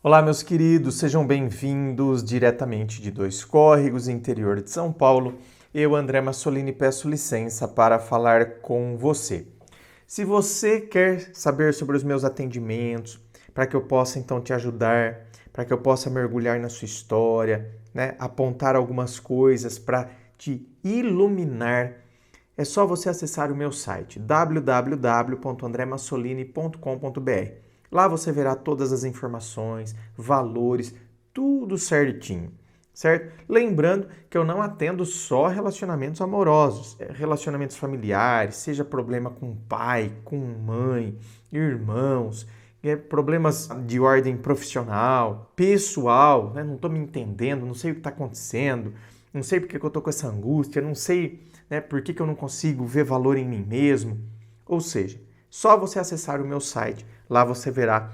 Olá, meus queridos, sejam bem-vindos diretamente de Dois Córregos, interior de São Paulo. Eu, André Massolini, peço licença para falar com você. Se você quer saber sobre os meus atendimentos, para que eu possa então te ajudar, para que eu possa mergulhar na sua história, apontar algumas coisas para te iluminar, é só você acessar o meu site www.andremassolini.com.br. Lá você verá todas as informações, valores, tudo certinho, certo? Lembrando que eu não atendo só relacionamentos amorosos, relacionamentos familiares, seja problema com pai, com mãe, irmãos, problemas de ordem profissional, pessoal, não estou me entendendo, não sei o que está acontecendo, não sei porque que eu estou com essa angústia, não sei por que eu não consigo ver valor em mim mesmo. Ou seja, só você acessar o meu site, lá você verá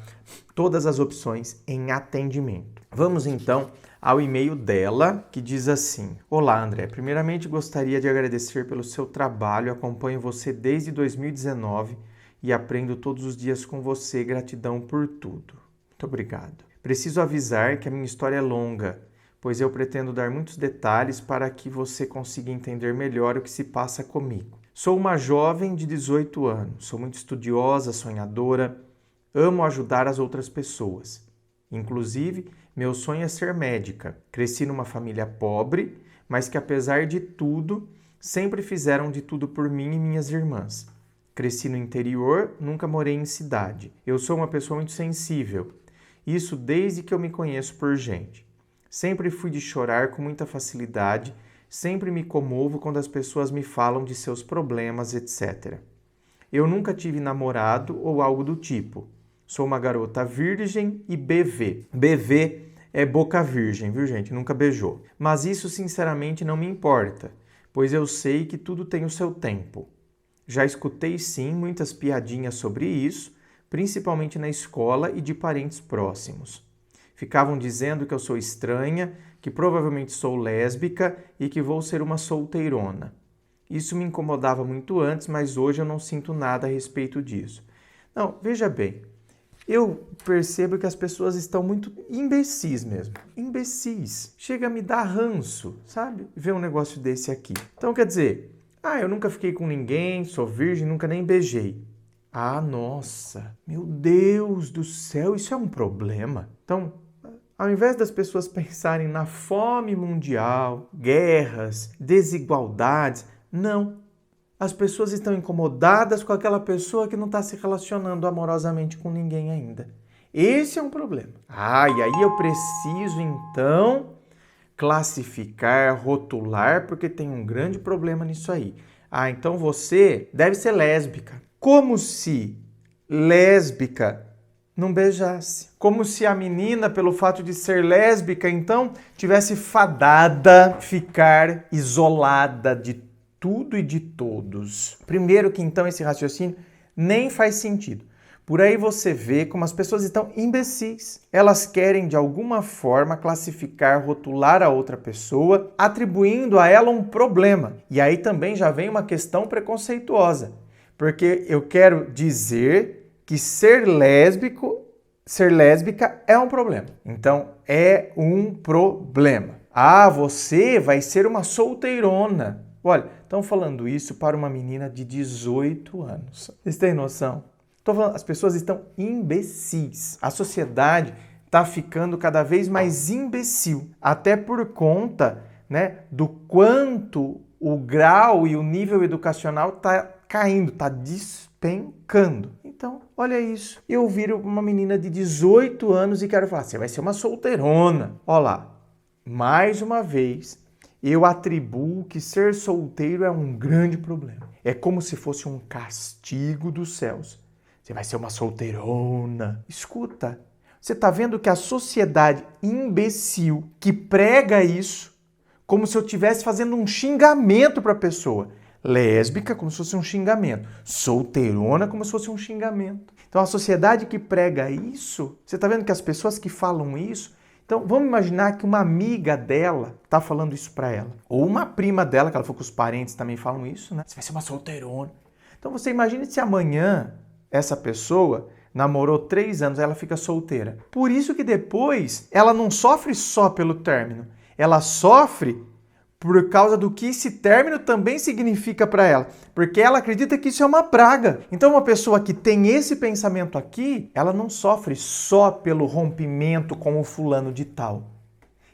todas as opções em atendimento. Vamos então ao e-mail dela, que diz assim: Olá, André. Primeiramente, gostaria de agradecer pelo seu trabalho. Acompanho você desde 2019 e aprendo todos os dias com você. Gratidão por tudo. Muito obrigado. Preciso avisar que a minha história é longa, pois eu pretendo dar muitos detalhes para que você consiga entender melhor o que se passa comigo. Sou uma jovem de 18 anos, sou muito estudiosa, sonhadora, amo ajudar as outras pessoas. Inclusive, meu sonho é ser médica. Cresci numa família pobre, mas que apesar de tudo, sempre fizeram de tudo por mim e minhas irmãs. Cresci no interior, nunca morei em cidade. Eu sou uma pessoa muito sensível, isso desde que eu me conheço por gente. Sempre fui de chorar com muita facilidade, sempre me comovo quando as pessoas me falam de seus problemas, etc. Eu nunca tive namorado ou algo do tipo. Sou uma garota virgem e BV. BV é boca virgem, viu, gente? Nunca beijou. Mas isso, sinceramente, não me importa, pois eu sei que tudo tem o seu tempo. Já escutei, sim, muitas piadinhas sobre isso, principalmente na escola e de parentes próximos. Ficavam dizendo que eu sou estranha, que provavelmente sou lésbica e que vou ser uma solteirona. Isso me incomodava muito antes, mas hoje eu não sinto nada a respeito disso. Não, veja bem, eu percebo que as pessoas estão muito imbecis mesmo. Imbecis. Chega a me dar ranço, sabe? Ver um negócio desse aqui. Então, quer dizer, eu nunca fiquei com ninguém, sou virgem, nunca nem beijei. Ah, nossa, meu Deus do céu, isso é um problema. Então, ao invés das pessoas pensarem na fome mundial, guerras, desigualdades, não. As pessoas estão incomodadas com aquela pessoa que não está se relacionando amorosamente com ninguém ainda. Esse é um problema. E aí eu preciso, então, classificar, rotular, porque tem um grande problema nisso aí. Então você deve ser lésbica. Como se lésbica não beijasse. Como se a menina, pelo fato de ser lésbica, então, tivesse fadada a ficar isolada de tudo e de todos. Primeiro que, então, esse raciocínio nem faz sentido. Por aí você vê como as pessoas estão imbecis. Elas querem, de alguma forma, classificar, rotular a outra pessoa, atribuindo a ela um problema. E aí também já vem uma questão preconceituosa. Porque eu quero dizer que ser lésbica é um problema. Então, é um problema. Você vai ser uma solteirona. Olha, estão falando isso para uma menina de 18 anos. Vocês têm noção? Estou falando, as pessoas estão imbecis. A sociedade está ficando cada vez mais imbecil. Até por conta, do quanto o grau e o nível educacional está caindo, está despencando. Então, olha isso. Eu viro uma menina de 18 anos e quero falar, você vai ser uma solteirona. Olha lá, mais uma vez, eu atribuo que ser solteiro é um grande problema. É como se fosse um castigo dos céus. Você vai ser uma solteirona. Escuta, você está vendo que a sociedade imbecil que prega isso, como se eu estivesse fazendo um xingamento para a pessoa. Lésbica, como se fosse um xingamento. Solteirona, como se fosse um xingamento. Então, a sociedade que prega isso, você está vendo que as pessoas que falam isso, então vamos imaginar que uma amiga dela está falando isso para ela. Ou uma prima dela, que ela falou que os parentes também falam isso, Você vai ser uma solteirona. Então, você imagina se amanhã essa pessoa namorou 3 anos, ela fica solteira. Por isso que depois ela não sofre só pelo término, ela sofre por causa do que esse término também significa para ela, porque ela acredita que isso é uma praga. Então, uma pessoa que tem esse pensamento aqui, ela não sofre só pelo rompimento com o fulano de tal.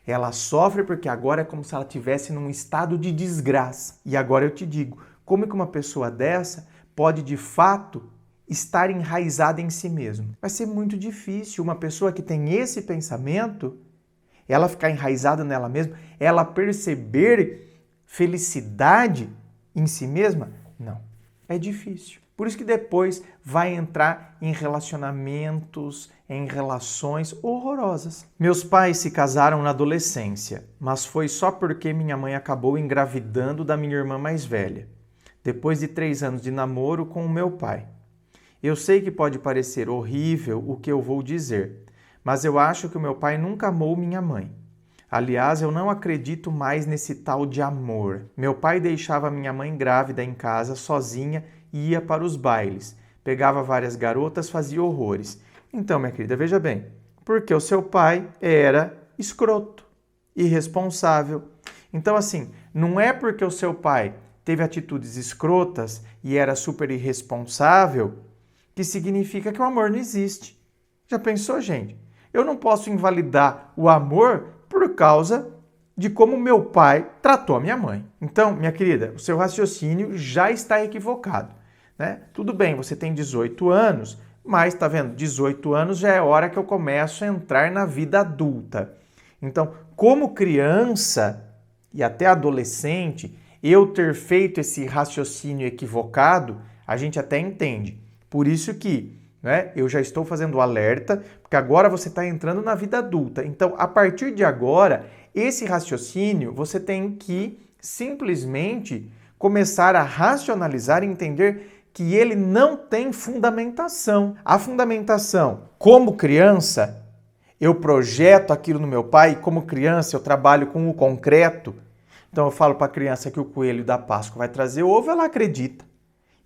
Ela sofre porque agora é como se ela estivesse num estado de desgraça. E agora eu te digo, como é que uma pessoa dessa pode de fato estar enraizada em si mesma? Vai ser muito difícil uma pessoa que tem esse pensamento, ela ficar enraizada nela mesma, ela perceber felicidade em si mesma? Não, é difícil. Por isso que depois vai entrar em relacionamentos, em relações horrorosas. Meus pais se casaram na adolescência, mas foi só porque minha mãe acabou engravidando da minha irmã mais velha, depois de 3 anos de namoro com o meu pai. Eu sei que pode parecer horrível o que eu vou dizer, mas eu acho que o meu pai nunca amou minha mãe. Aliás, eu não acredito mais nesse tal de amor. Meu pai deixava minha mãe grávida em casa, sozinha, e ia para os bailes. Pegava várias garotas, fazia horrores. Então, minha querida, veja bem, porque o seu pai era escroto, irresponsável. Então, assim, não é porque o seu pai teve atitudes escrotas e era super irresponsável que significa que o amor não existe. Já pensou, gente? Eu não posso invalidar o amor por causa de como meu pai tratou a minha mãe. Então, minha querida, o seu raciocínio já está equivocado, né? Tudo bem, você tem 18 anos, mas tá vendo, 18 anos já é hora que eu começo a entrar na vida adulta. Então, como criança e até adolescente, eu ter feito esse raciocínio equivocado, a gente até entende. Por isso que, né, eu já estou fazendo o alerta, porque agora você está entrando na vida adulta. Então, a partir de agora, esse raciocínio você tem que simplesmente começar a racionalizar e entender que ele não tem fundamentação. A fundamentação, como criança, eu projeto aquilo no meu pai, e como criança eu trabalho com o concreto. Então eu falo para a criança que o coelho da Páscoa vai trazer ovo, ela acredita.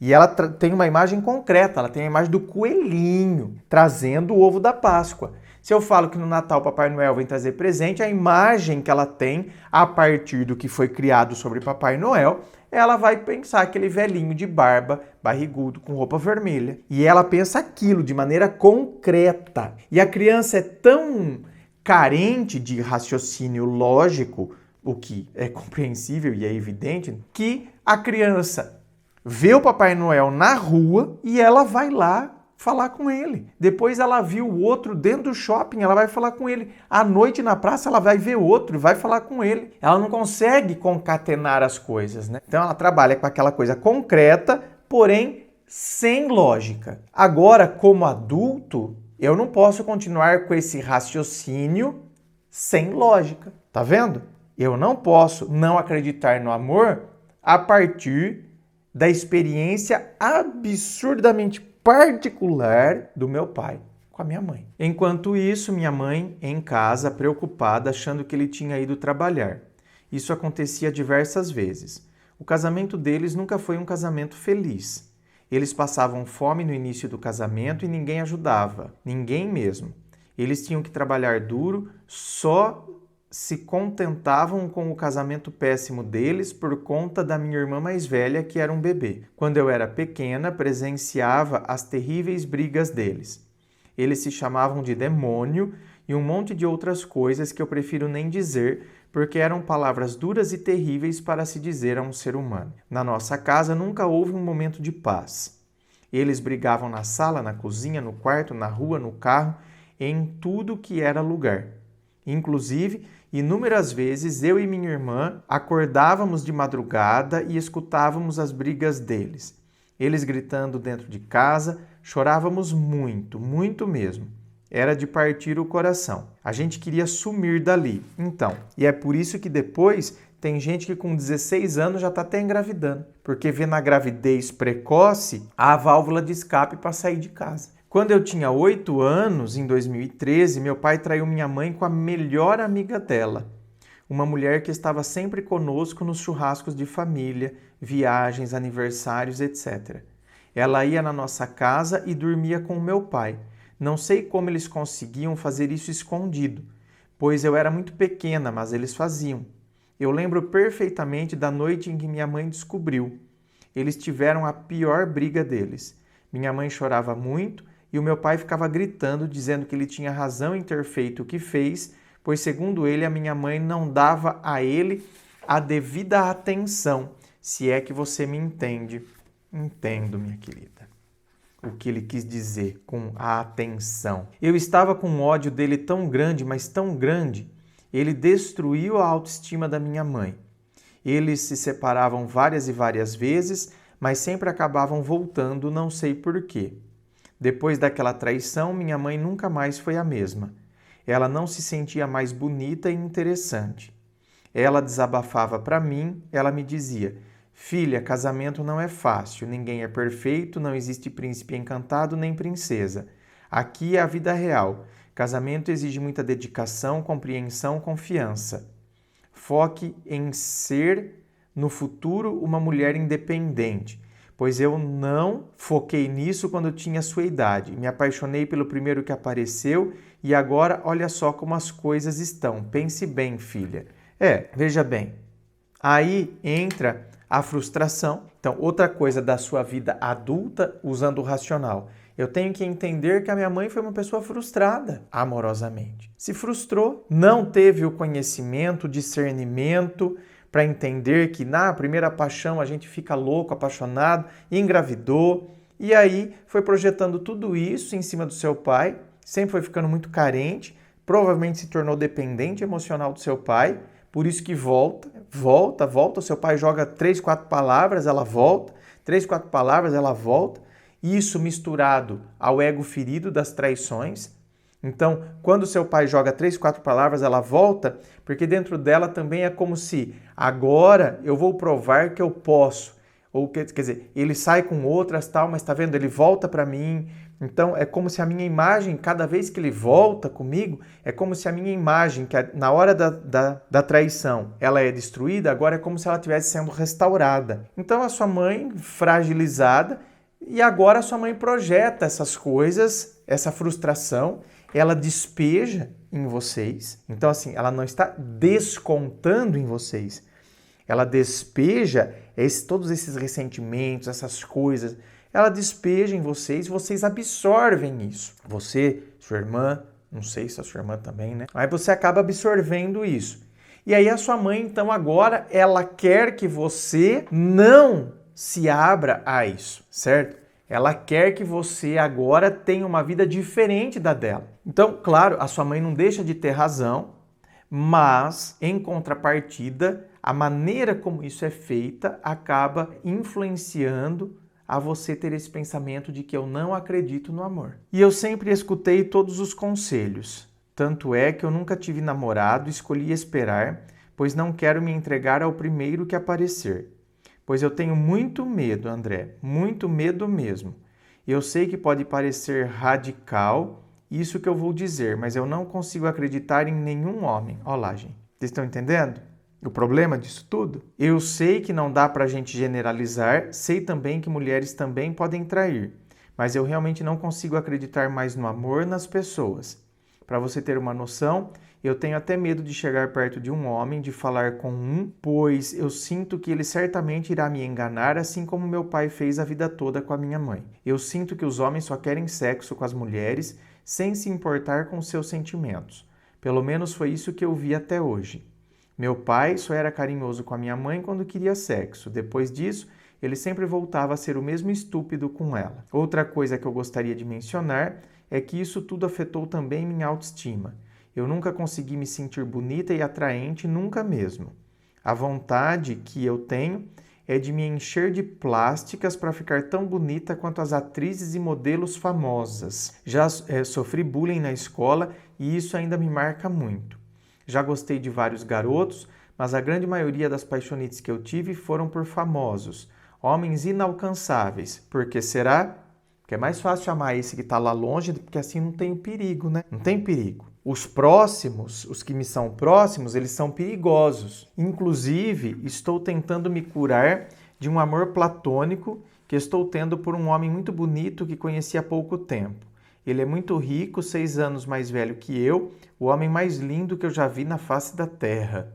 E ela tem uma imagem concreta, ela tem a imagem do coelhinho trazendo o ovo da Páscoa. Se eu falo que no Natal Papai Noel vem trazer presente, a imagem que ela tem a partir do que foi criado sobre Papai Noel, ela vai pensar aquele velhinho de barba, barrigudo, com roupa vermelha. E ela pensa aquilo de maneira concreta. E a criança é tão carente de raciocínio lógico, o que é compreensível e é evidente, que a criança vê o Papai Noel na rua e ela vai lá falar com ele. Depois ela viu o outro dentro do shopping, ela vai falar com ele. À noite na praça ela vai ver outro e vai falar com ele. Ela não consegue concatenar as coisas, né? Então ela trabalha com aquela coisa concreta, porém sem lógica. Agora, como adulto, eu não posso continuar com esse raciocínio sem lógica. Tá vendo? Eu não posso não acreditar no amor a partir da experiência absurdamente particular do meu pai com a minha mãe. Enquanto isso, minha mãe em casa, preocupada, achando que ele tinha ido trabalhar. Isso acontecia diversas vezes. O casamento deles nunca foi um casamento feliz. Eles passavam fome no início do casamento e ninguém ajudava, ninguém mesmo. Eles tinham que trabalhar duro, só se contentavam com o casamento péssimo deles por conta da minha irmã mais velha, que era um bebê. Quando eu era pequena, presenciava as terríveis brigas deles. Eles se chamavam de demônio e um monte de outras coisas que eu prefiro nem dizer, porque eram palavras duras e terríveis para se dizer a um ser humano. Na nossa casa nunca houve um momento de paz. Eles brigavam na sala, na cozinha, no quarto, na rua, no carro, em tudo que era lugar. Inclusive, inúmeras vezes eu e minha irmã acordávamos de madrugada e escutávamos as brigas deles. Eles gritando dentro de casa, chorávamos muito, muito mesmo. Era de partir o coração. A gente queria sumir dali. Então, e é por isso que depois tem gente que com 16 anos já está até engravidando, porque vê na gravidez precoce a válvula de escape para sair de casa. Quando eu tinha 8 anos, em 2013, meu pai traiu minha mãe com a melhor amiga dela, uma mulher que estava sempre conosco nos churrascos de família, viagens, aniversários, etc. Ela ia na nossa casa e dormia com o meu pai. Não sei como eles conseguiam fazer isso escondido, pois eu era muito pequena, mas eles faziam. Eu lembro perfeitamente da noite em que minha mãe descobriu. Eles tiveram a pior briga deles. Minha mãe chorava muito e o meu pai ficava gritando, dizendo que ele tinha razão em ter feito o que fez, pois, segundo ele, a minha mãe não dava a ele a devida atenção, se é que você me entende. Entendo, minha querida, o que ele quis dizer com a atenção. Eu estava com um ódio dele tão grande, mas tão grande, ele destruiu a autoestima da minha mãe. Eles se separavam várias e várias vezes, mas sempre acabavam voltando, não sei por quê. Depois daquela traição, minha mãe nunca mais foi a mesma. Ela não se sentia mais bonita e interessante. Ela desabafava para mim, ela me dizia: filha, casamento não é fácil, ninguém é perfeito, não existe príncipe encantado nem princesa. Aqui é a vida real. Casamento exige muita dedicação, compreensão, confiança. Foque em ser, no futuro, uma mulher independente, pois eu não foquei nisso quando eu tinha sua idade. Me apaixonei pelo primeiro que apareceu e agora olha só como as coisas estão. Pense bem, filha. Veja bem, aí entra a frustração. Então, outra coisa da sua vida adulta usando o racional. Eu tenho que entender que a minha mãe foi uma pessoa frustrada amorosamente. Se frustrou, não teve o conhecimento, o discernimento para entender que na primeira paixão a gente fica louco, apaixonado, engravidou, e aí foi projetando tudo isso em cima do seu pai, sempre foi ficando muito carente, provavelmente se tornou dependente emocional do seu pai, por isso que volta, o seu pai joga 3, 4 palavras, ela volta, 3, 4 palavras, ela volta, isso misturado ao ego ferido das traições. Então, quando seu pai joga 3, 4 palavras, ela volta, porque dentro dela também é como se agora eu vou provar que eu posso. Ou quer dizer, ele sai com outras tal, mas tá vendo? Ele volta para mim. Então, é como se a minha imagem, cada vez que ele volta comigo, é como se a minha imagem, que na hora da traição, ela é destruída, agora é como se ela estivesse sendo restaurada. Então, a sua mãe fragilizada, e agora a sua mãe projeta essas coisas, essa frustração, ela despeja em vocês. Então, assim, ela não está descontando em vocês. Ela despeja todos esses ressentimentos, essas coisas. Ela despeja em vocês, vocês absorvem isso. Você, sua irmã, não sei se a sua irmã também, né? Aí você acaba absorvendo isso. E aí a sua mãe, então, agora, ela quer que você não se abra a isso, certo? Ela quer que você agora tenha uma vida diferente da dela. Então, claro, a sua mãe não deixa de ter razão, mas, em contrapartida, a maneira como isso é feita acaba influenciando a você ter esse pensamento de que eu não acredito no amor. E eu sempre escutei todos os conselhos. Tanto é que eu nunca tive namorado, escolhi esperar, pois não quero me entregar ao primeiro que aparecer. Pois eu tenho muito medo, André, muito medo mesmo. Eu sei que pode parecer radical isso que eu vou dizer, mas eu não consigo acreditar em nenhum homem. Olha lá, gente. Vocês estão entendendo o problema disso tudo? Eu sei que não dá pra gente generalizar, sei também que mulheres também podem trair, mas eu realmente não consigo acreditar mais no amor nas pessoas. Para você ter uma noção, eu tenho até medo de chegar perto de um homem, de falar com um, pois eu sinto que ele certamente irá me enganar, assim como meu pai fez a vida toda com a minha mãe. Eu sinto que os homens só querem sexo com as mulheres, sem se importar com seus sentimentos. Pelo menos foi isso que eu vi até hoje. Meu pai só era carinhoso com a minha mãe quando queria sexo. Depois disso, ele sempre voltava a ser o mesmo estúpido com ela. Outra coisa que eu gostaria de mencionar é que isso tudo afetou também minha autoestima. Eu nunca consegui me sentir bonita e atraente, nunca mesmo. A vontade que eu tenho é de me encher de plásticas para ficar tão bonita quanto as atrizes e modelos famosas. Já sofri bullying na escola e isso ainda me marca muito. Já gostei de vários garotos, mas a grande maioria das paixonites que eu tive foram por famosos, homens inalcançáveis. Por que será? Porque é mais fácil amar esse que está lá longe, porque assim não tem perigo, né? Não tem perigo. Os próximos, os que me são próximos, eles são perigosos. Inclusive, estou tentando me curar de um amor platônico que estou tendo por um homem muito bonito que conheci há pouco tempo. Ele é muito rico, 6 anos mais velho que eu, o homem mais lindo que eu já vi na face da terra.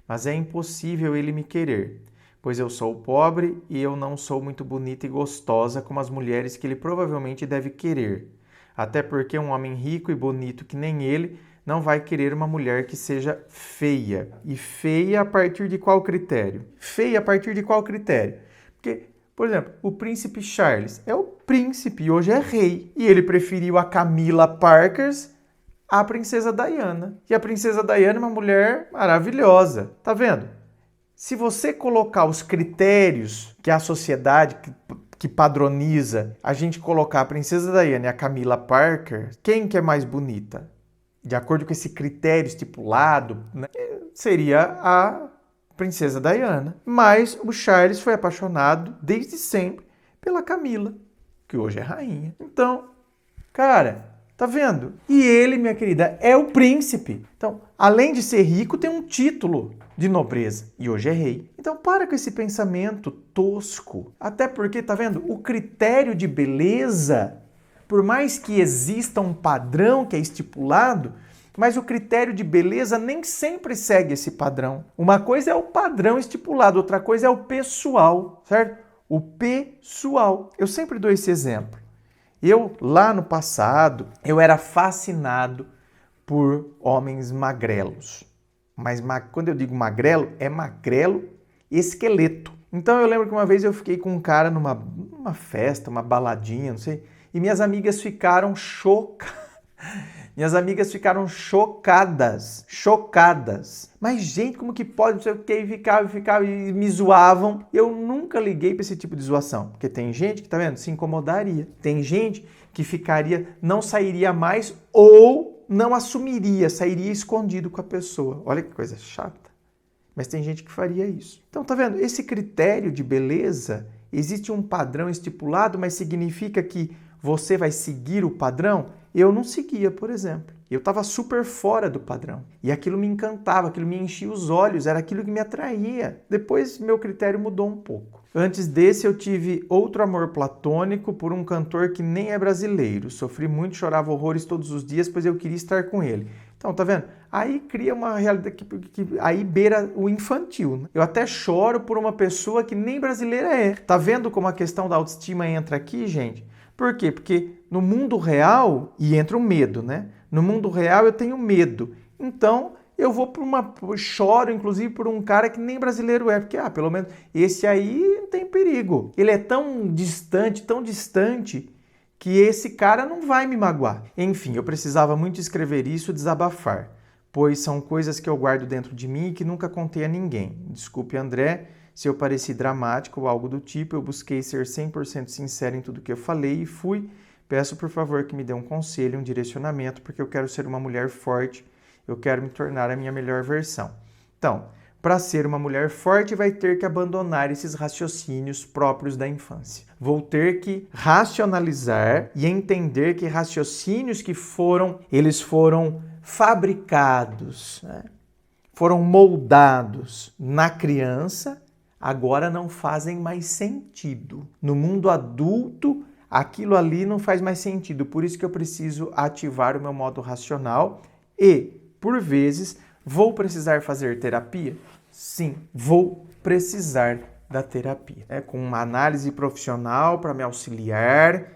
Mas é impossível ele me querer, pois eu sou pobre e eu não sou muito bonita e gostosa como as mulheres que ele provavelmente deve querer. Até porque um homem rico e bonito que nem ele não vai querer uma mulher que seja feia. E feia a partir de qual critério? Feia a partir de qual critério? Porque, por exemplo, o príncipe Charles é o príncipe e hoje é rei. E ele preferiu a Camila Parker à princesa Diana. E a princesa Diana é uma mulher maravilhosa. Tá vendo? Se você colocar os critérios que a sociedade que padroniza, a gente colocar a princesa Diana e a Camila Parker, quem que é mais bonita? De acordo com esse critério estipulado, né, seria a princesa Diana. Mas o Charles foi apaixonado desde sempre pela Camila, que hoje é rainha. Então, cara, tá vendo? E ele, minha querida, é o príncipe. Então, além de ser rico, tem um título de nobreza e hoje é rei. Então, para com esse pensamento tosco. Até porque, tá vendo? O critério de beleza, por mais que exista um padrão que é estipulado, mas o critério de beleza nem sempre segue esse padrão. Uma coisa é o padrão estipulado, outra coisa é o pessoal, certo? O pessoal. Eu sempre dou esse exemplo. Eu, lá no passado, eu era fascinado por homens magrelos. Mas quando eu digo magrelo, é magrelo esqueleto. Então eu lembro que uma vez eu fiquei com um cara numa festa, uma baladinha, não sei, e minhas amigas ficaram chocadas. Mas, gente, como que pode? Não sei o que, e ficava e me zoavam. Eu nunca liguei para esse tipo de zoação. Porque tem gente que, tá vendo, se incomodaria. Tem gente que ficaria, não sairia mais ou não assumiria, sairia escondido com a pessoa. Olha que coisa chata. Mas tem gente que faria isso. Então, tá vendo? Esse critério de beleza, existe um padrão estipulado, mas significa que você vai seguir o padrão? Eu não seguia, por exemplo. Eu estava super fora do padrão. E aquilo me encantava, aquilo me enchia os olhos, era aquilo que me atraía. Depois, meu critério mudou um pouco. Antes desse, eu tive outro amor platônico por um cantor que nem é brasileiro. Sofri muito, chorava horrores todos os dias, pois eu queria estar com ele. Então, tá vendo? Aí cria uma realidade que aí beira o infantil. Né? Eu até choro por uma pessoa que nem brasileira é. Tá vendo como a questão da autoestima entra aqui, gente? Por quê? Porque no mundo real, e entra o medo, né? No mundo real eu tenho medo. Então, eu vou choro, inclusive, por um cara que nem brasileiro é. Porque, pelo menos, esse aí não tem perigo. Ele é tão distante, que esse cara não vai me magoar. Enfim, eu precisava muito escrever isso, desabafar. Pois são coisas que eu guardo dentro de mim e que nunca contei a ninguém. Desculpe, André, se eu pareci dramático ou algo do tipo, eu busquei ser 100% sincero em tudo que eu falei e fui. Peço, por favor, que me dê um conselho, um direcionamento, porque eu quero ser uma mulher forte, eu quero me tornar a minha melhor versão. Então, para ser uma mulher forte, vai ter que abandonar esses raciocínios próprios da infância. Vou ter que racionalizar e entender que raciocínios que eles foram fabricados, né? Foram moldados na criança, agora não fazem mais sentido. No mundo adulto, aquilo ali não faz mais sentido. Por isso que eu preciso ativar o meu modo racional e, por vezes, vou precisar fazer terapia? Sim, vou precisar da terapia. Com uma análise profissional para me auxiliar,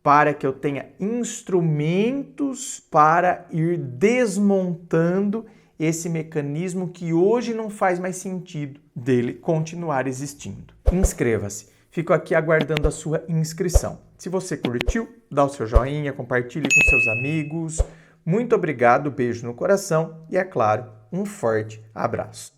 para que eu tenha instrumentos para ir desmontando esse mecanismo que hoje não faz mais sentido dele continuar existindo. Inscreva-se. Fico aqui aguardando a sua inscrição. Se você curtiu, dá o seu joinha, compartilhe com seus amigos. Muito obrigado, beijo no coração e, é claro, um forte abraço.